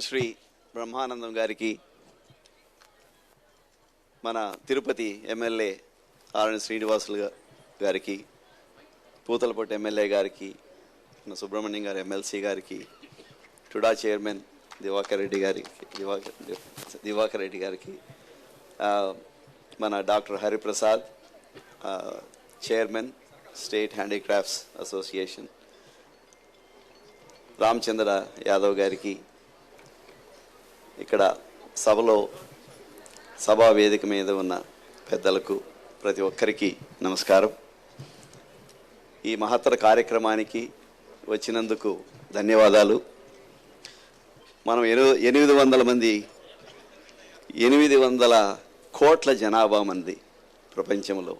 పద్మశ్రీ బ్రహ్మానందం గారికి, మన తిరుపతి ఎమ్మెల్యే ఆరణి శ్రీనివాసులు గారికి, పూతలపట్టు ఎమ్మెల్యే గారికి, మన సుబ్రహ్మణ్యం గారు ఎమ్మెల్సీ గారికి, టుడా చైర్మన్ దివాకర్ రెడ్డి గారికి, మన doctor Hariprasad chairman state handicrafts association, Ramachandra Yadav గారికి, ఇక్కడ సభా వేదిక మీద ఉన్న పెద్దలకు ప్రతి ఒక్కరికి నమస్కారం. ఈ మహత్తర కార్యక్రమానికి వచ్చినందుకు ధన్యవాదాలు. మనం 800 మంది, 800 కోట్ల జనాభా మంది ప్రపంచంలో.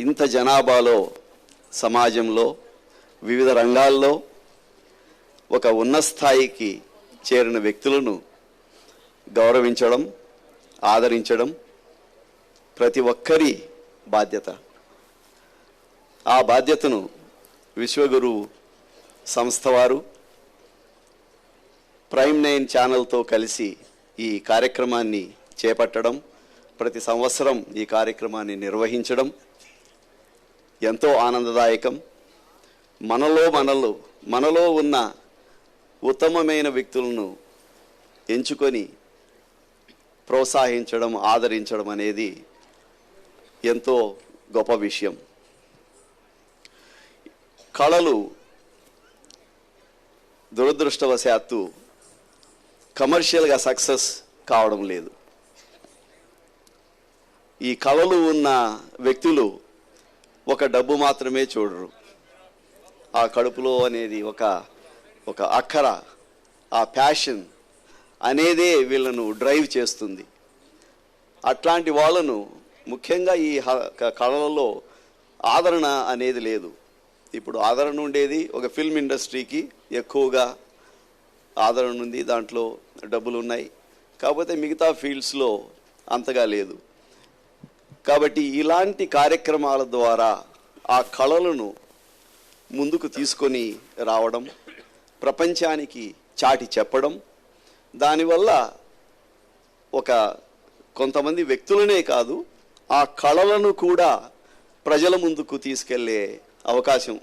ఇంత జనాభాలో సమాజంలో వివిధ రంగాల్లో ఒక ఉన్నత స్థాయికి చేరిన వ్యక్తులను గౌరవించడం, ఆదరించడం ప్రతి ఒక్కరి బాధ్యత. ఆ బాధ్యతను విశ్వగురువు సంస్థ వారు ప్రైమ్ 9 ఛానల్తో కలిసి ఈ కార్యక్రమాన్ని చేపట్టడం, ప్రతి సంవత్సరం ఈ కార్యక్రమాన్ని నిర్వహించడం ఎంతో ఆనందదాయకం. మనలో ఉన్న ఉత్తమమైన వ్యక్తులను ఎంచుకొని ప్రోత్సహించడం, ఆదరించడం అనేది ఎంతో గొప్ప విషయం. కళలు దురదృష్టవశాత్తు కమర్షియల్గా సక్సెస్ కావడం లేదు. ఈ కళలు ఉన్న వ్యక్తులు ఒక డబ్బు మాత్రమే చూడరు. ఆ కడుపులో అనేది ఒక అక్కర, ఆ ప్యాషన్ అనేదే వీళ్ళను డ్రైవ్ చేస్తుంది. అట్లాంటి వాళ్ళను ముఖ్యంగా ఈ కళలలో ఆదరణ అనేది లేదు. ఇప్పుడు ఆదరణ ఉండేది ఒక ఫిల్మ్ ఇండస్ట్రీకి ఎక్కువగా ఆదరణ ఉంది, దాంట్లో డబ్బులు ఉన్నాయి. కాకపోతే మిగతా ఫీల్డ్స్లో అంతగా లేదు. కాబట్టి ఇలాంటి కార్యక్రమాల ద్వారా ఆ కళలను ముందుకు తీసుకొని రావడం, ప్రపంచానికి చాటి చెప్పడం, దానివల్ల కొంతమంది వ్యక్తులనే కాదు, ఆ కళలను కూడా ప్రజల ముందుకు తీసుకెళ్లే అవకాశం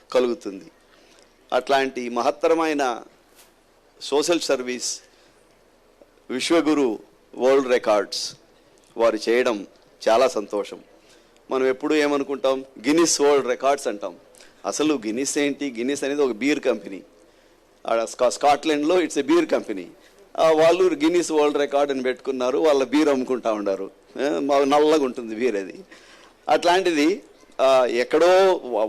కలుగుతుంది. అట్లాంటి మహత్తరమైన social service Vishwaguru world records వారు చేయడం చాలా సంతోషం. మనం ఎప్పుడు ఏమనుకుంటాం, గిన్నిస్ వరల్డ్ రికార్డ్స్ అంటాం. అసలు గిన్నిస్ ఏంటి? గిన్నిస్ అనేది ఒక బీర్ కంపెనీ. స్కాట్లాండ్లో ఇట్స్ ఎ బీర్ కంపెనీ. వాళ్ళు గిన్నిస్ వరల్డ్ రికార్డ్ అని పెట్టుకున్నారు, వాళ్ళ బీర్ అమ్ముకుంటా ఉన్నారు. నల్లగా ఉంటుంది బీర్ అది. అట్లాంటిది ఎక్కడో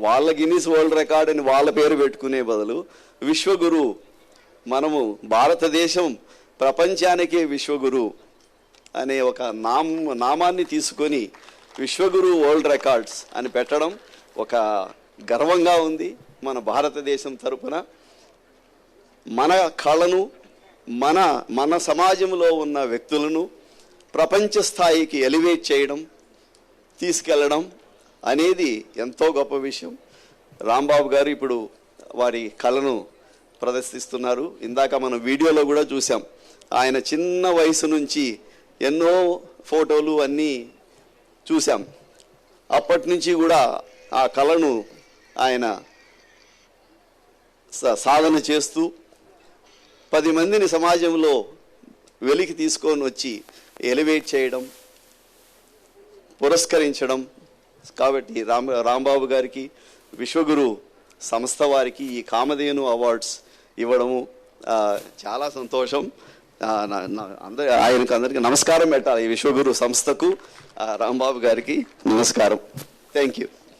వాళ్ళ గిన్నిస్ వరల్డ్ రికార్డ్ అని వాళ్ళ పేరు పెట్టుకునే బదులు విశ్వగురు, మనము భారతదేశం ప్రపంచానికే విశ్వగురు అనే ఒక నామాన్ని తీసుకొని విశ్వగురు వరల్డ్ రికార్డ్స్ అని పెట్టడం ఒక గర్వంగా ఉంది. మన భారతదేశం తరపున మన కళను, మన సమాజంలో ఉన్న వ్యక్తులను ప్రపంచ స్థాయికి ఎలివేట్ చేయడం, తీసుకెళ్ళడం అనేది ఎంతో గొప్ప విషయం. రాంబాబు గారు ఇప్పుడు వారి కళను ప్రదర్శిస్తున్నారు. ఇందాక మనం వీడియోలో కూడా చూసాం. ఆయన చిన్న వయసు నుంచి ఎన్నో ఫోటోలు అన్నీ చూసాం. అప్పటి నుంచి కూడా ఆ కళను ఆయన సాధన చేస్తూ 10 మందిని సమాజంలో వెలికి తీసుకొని వచ్చి ఎలివేట్ చేయడం, పురస్కరించడం. కాబట్టి రాంబాబు గారికి, విశ్వగురు సంస్థ వారికి ఈ కామధేను అవార్డ్స్ ఇవ్వడము చాలా సంతోషం. అందరికీ నమస్కారం పెట్టాలి. ఈ విశ్వగురు సంస్థకు, రాంబాబు గారికి నమస్కారం. Thank you.